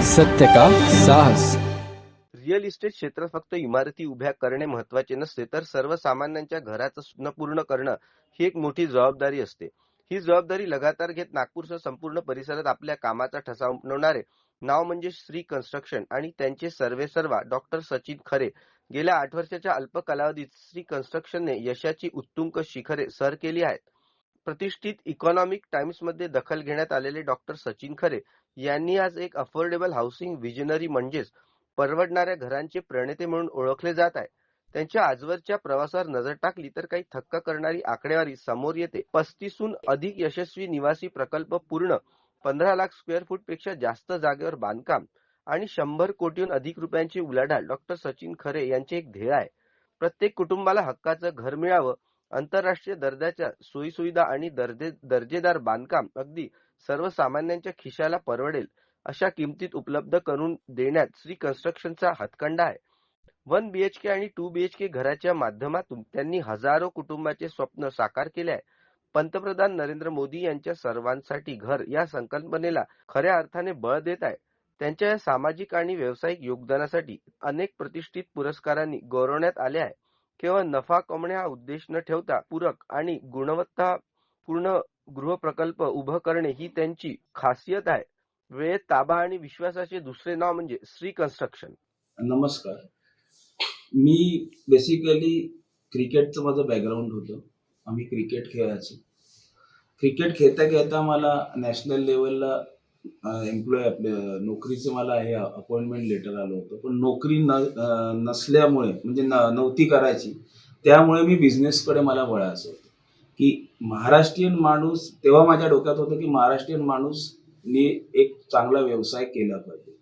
सत्य का साहस. रिअल इस्टेट क्षेत्रात फक्त इमारती उभ्या करणे महत्त्वाचे नसते, तर सर्वसामान्यांच्या घराचं स्वप्न पूर्ण करणं ही एक मोठी जबाबदारी असते. ही जबाबदारी लगातार घेत नागपूरसह संपूर्ण परिसरात आपल्या कामाचा ठसा उमटवणारे नाव म्हणजे श्री कन्स्ट्रक्शन आणि त्यांचे सर्वेसर्वा डॉक्टर सचिन खरे. गेल्या 8 वर्षाच्या अल्प कालावधीत श्री कन्स्ट्रक्शनने यशाची उत्तुंग शिखरे सर केली आहेत. प्रतिष्ठित इकॉनॉमिक टाइम्समध्ये दखल घेण्यात आलेले डॉक्टर सचिन खरे यांनी आज एक अफोर्डेबल हाऊसिंग विजनरी म्हणजेच परवडणाऱ्या घरांचे प्रणेते म्हणून ओळखले जात आहे. त्यांच्या आजवरच्या प्रवासावर नजर टाकली तर काही थक्क करणारी आकडेवारी समोर येते. 35हून अधिक यशस्वी निवासी प्रकल्प पूर्ण, 15 लाख स्क्वेअर फूट पेक्षा जास्त जागेवर बांधकाम आणि 100 कोटीहून अधिक रुपयांची उलाढाल डॉक्टर सचिन खरे यांचे एक ध्येय आहे. प्रत्येक कुटुंबाला हक्काचं घर मिळावं, आंतरराष्ट्रीय दर्जाच्या सोयीसुविधा आणि दर्जेदार बांधकाम अगदी सर्वसामान्यांच्या खिशाला परवडेल अशा किमतीत उपलब्ध करून देण्यात श्री कन्स्ट्रक्शनचा हातखंडा आहे. 1 BHK आणि 2 BHK घराच्या माध्यमातून त्यांनी हजारो कुटुंबाचे स्वप्न साकार केले आहे. पंतप्रधान नरेंद्र मोदी यांच्या सर्वांसाठी घर या संकल्पनेला खऱ्या अर्थाने बळ देत आहे. त्यांच्या या सामाजिक आणि व्यावसायिक योगदानासाठी अनेक प्रतिष्ठित पुरस्कारांनी गौरवण्यात आले आहे. केवळ नफा कमवणे हा उद्देश न ठेवता पूरक आणि गुणवत्तापूर्ण गृहप्रकल्प उभं करणे ही त्यांची खासियत आहे. वेळेत ताबा आणि विश्वासाचे दुसरे नाव म्हणजे श्री कन्स्ट्रक्शन. नमस्कार. मी बेसिकली क्रिकेटचं माझं बॅकग्राऊंड होतं. आम्ही क्रिकेट खेळायचो. क्रिकेट खेळता खेळता मला नॅशनल लेवलला आपल्या नोकरीचं मला हे अपॉइंटमेंट लेटर आलं होतं. पण नोकरी नसल्यामुळे म्हणजे नव्हती करायची, त्यामुळे मी बिझनेसकडे मला वळायचं होतं. की महाराष्ट्रीयन माणूस, तेव्हा माझ्या डोक्यात होतं की महाराष्ट्रीयन माणूस एक चांगला व्यवसाय केला पाहिजे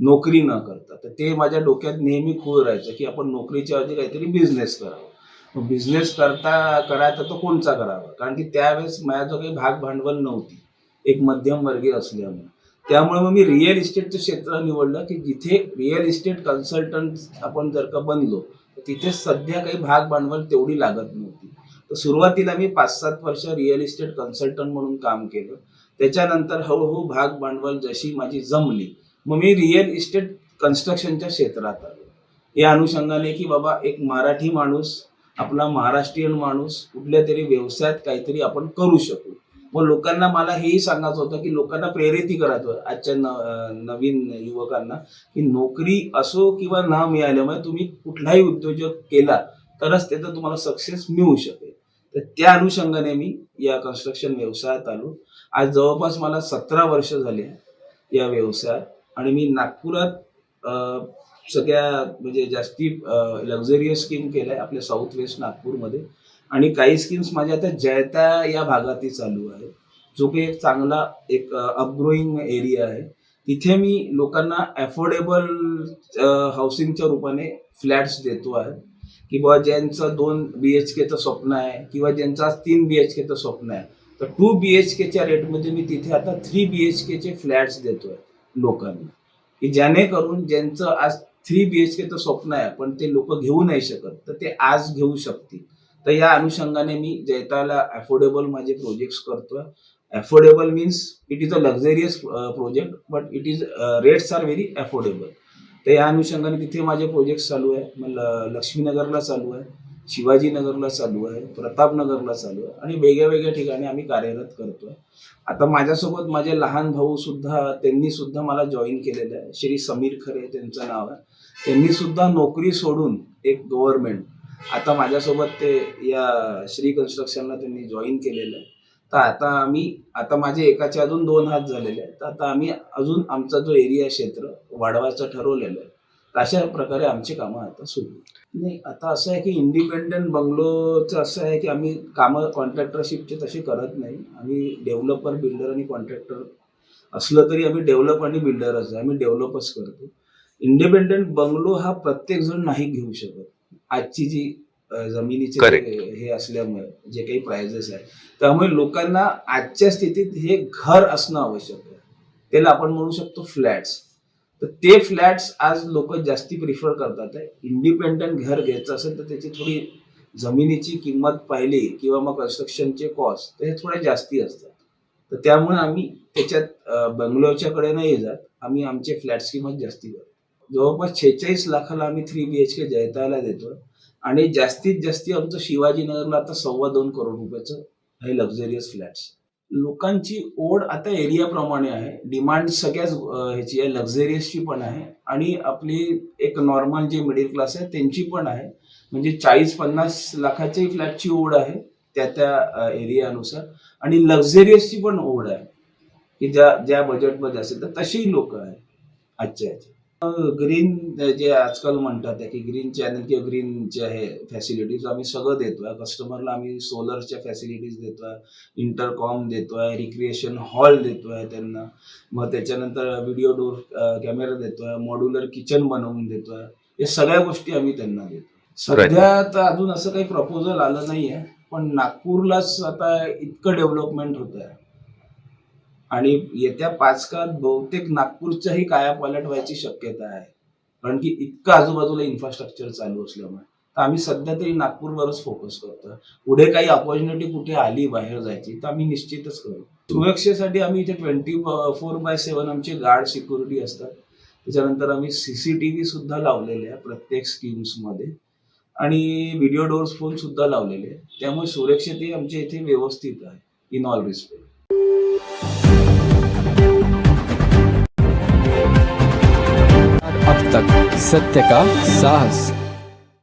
नोकरी न करता. तर ते माझ्या डोक्यात नेहमी खूळ राहायचं की आपण नोकरीच्या ऐवजी काहीतरी बिझनेस करावा. मग बिझनेस करायचा तो कोणचा करावा, कारण की त्यावेळेस माझ्याजवळ काही भाग भांडवल नव्हती, एक मध्यम वर्गीय असल्यामुळे. त्यामुळे मग मी रिअल इस्टेटचं क्षेत्र निवडलं की जिथे रिअल इस्टेट कन्सल्टंट आपण जर का बनलो तर तिथे सध्या काही भाग भांडवल तेवढी लागत नव्हती. तर सुरुवातीला मी 5-7 वर्ष रिअल इस्टेट कन्सल्टंट म्हणून काम केलं. त्याच्यानंतर हळूहळू भाग भांडवल जशी माझी जमली, मग मी रिअल इस्टेट कन्स्ट्रक्शनच्या क्षेत्रात आलो. या अनुषंगाने की बाबा एक मराठी माणूस, आपला महाराष्ट्रीयन माणूस कुठल्या तरी व्यवसायात काहीतरी आपण करू शकू. मग लोकांना मला हेही सांगायचं होतं की लोकांना प्रेरितही करायचं आजच्या नवीन युवकांना की नोकरी असो किंवा न मिळाल्यामुळे तुम्ही कुठलाही उद्योजक केला तरच त्याचं तुम्हाला सक्सेस मिळू शकेल. तर त्या अनुषंगाने मी या कन्स्ट्रक्शन व्यवसायात आलो. आज जवळपास मला 17 वर्ष झाले या व्यवसायात आणि मी नागपुरात सगळ्या म्हणजे जास्ती लक्झरियस स्कीम केल्या आपल्या साऊथ वेस्ट नागपूरमध्ये, आणि काही स्कीम्स माझ्या आता जयता या भागातही चालू आहे, जो की एक चांगला एक अपग्रोईंग एरिया आहे. तिथे मी लोकांना अफोर्डेबल हाऊसिंगच्या रूपाने फ्लॅट्स देतो आहे की बाबा ज्यांचं 2 BHKचं स्वप्न आहे किंवा ज्यांचं आज 3 BHKचं स्वप्न आहे, तर 2 BHKच्या रेटमध्ये मी तिथे आता 3 BHKचे फ्लॅट्स देतोय लोकांना, की जेणेकरून ज्यांचं आज 3 BHKचं स्वप्न आहे पण ते लोक घेऊ नाही शकत तर ते आज घेऊ शकतील. तर या अनुषंगाने मी जैताला अफोर्डेबल माझे प्रोजेक्ट्स करतोय. Affordable means it is a luxurious project but it is rates are very affordable. तर या अनुषंगाने तिथे माझे प्रोजेक्ट्स चालू आहे. लक्ष्मीनगरला चालू आहे, शिवाजीनगरला चालू आहे, प्रतापनगरला चालू आहे आणि वेगळ्या ठिकाणी आम्ही कार्यरत करतोय. आता माझ्यासोबत माझे लहान भाऊ सुद्धा, त्यांनी सुद्धा मला जॉईन केलेलं आहे. श्री समीर खरे त्यांचं नाव आहे. त्यांनी सुद्धा नोकरी सोडून एक गव्हर्नमेंट आता माझ्यासोबत ते या श्री कन्स्ट्रक्शनला त्यांनी जॉईन केलेलं आहे. तर आता माझे एकाचे अजून 2 हात झालेले आहेत. तर आता आम्ही अजून आमचा जो एरिया क्षेत्र वाढवायचं ठरवलेलं आहे. तर अशा प्रकारे आमची कामं आता सुरू नाही. आता असं आहे की इंडिपेंडंट बंगलोचं असं आहे की आम्ही कामं कॉन्ट्रॅक्टरशिपचे तसे करत नाही. आम्ही डेव्हलपर, बिल्डर आणि कॉन्ट्रॅक्टर असलं तरी आम्ही डेव्हलप आणि बिल्डरच आहे, आम्ही डेव्हलपच करतो. इंडिपेंडंट बंगलो हा प्रत्येक जण नाही घेऊ शकत. आजची जी जमिनीचे हे असल्यामुळे जे काही प्राइजेस आहे, त्यामुळे लोकांना आजच्या स्थितीत हे घर असणं आवश्यक आहे. त्याला आपण म्हणू शकतो फ्लॅट्स. तर ते फ्लॅट्स आज लोक जास्ती प्रिफर करतात आहे. इंडिपेंडंट घर घ्यायचं असेल तर त्याची थोडी जमिनीची किंमत पाहिली किंवा मग कन्स्ट्रक्शनचे कॉस्ट तर हे थोडे जास्ती असतात. तर त्यामुळे आम्ही त्याच्यात बंगलोरच्याकडे नाही जात, आम्ही आमचे फ्लॅट्स किंमत जास्ती करतो. जवळपास 46 लाखाला आम्ही 3 BHK जैताला देतोय आणि जास्तीत जास्ती आमचं शिवाजीनगरला आता 2.25 करोड रुपयाचं हे लक्झरियस फ्लॅट्स. लोकांची ओढ आता एरियाप्रमाणे आहे. डिमांड सगळ्याच ह्याची आहे, लक्झरियसची पण आहे आणि आपली एक नॉर्मल जे मिडल क्लास आहे त्यांची पण आहे. म्हणजे 40-50 लाखाच्याही फ्लॅटची ओढ आहे त्या एरियानुसार आणि लक्झरियसची पण ओढ आहे की ज्या बजेटमध्ये असेल तर तशीही लोक आहेत आजच्या ह्याच्यात. ग्रीन जे आजकाल म्हणतात की ग्रीन चॅनल किंवा ग्रीनचे आहे फॅसिलिटीज आम्ही सगळं देतोय कस्टमरला. आम्ही सोलरच्या फॅसिलिटीज देतोय, इंटरकॉम देतोय, रिक्रिएशन हॉल देतोय त्यांना, मग त्याच्यानंतर व्हिडिओ डोर कॅमेरा देतोय, मॉड्युलर किचन बनवून देतोय. या सगळ्या गोष्टी आम्ही त्यांना देतो. सध्या तर अजून असं काही प्रपोजल आलं नाहीये, पण नागपूरलाच आता इतकं डेव्हलपमेंट होत आहे आणि येत्या 5 काळात बहुतेक नागपूरच्याही कायापालट व्हायची शक्यता आहे, कारण की इतकं आजूबाजूला इन्फ्रास्ट्रक्चर चालू असल्यामुळे. तर आम्ही सध्या तरी नागपूरवरच फोकस करतोय. पुढे काही अपॉर्च्युनिटी कुठे आली बाहेर जायची तर आम्ही निश्चितच करू. सुरक्षेसाठी आम्ही इथे 24/7 आमचे गार्ड सिक्युरिटी असतात. त्याच्यानंतर आम्ही CCTV सुद्धा लावलेले आहे प्रत्येक स्कीम्समध्ये आणि व्हिडिओ डोर्स फोन सुद्धा लावलेले आहे. त्यामुळे सुरक्षितही आमच्या इथे व्यवस्थित आहे इन ऑल रिस्पेक्ट. अब तक सत्य का साहस.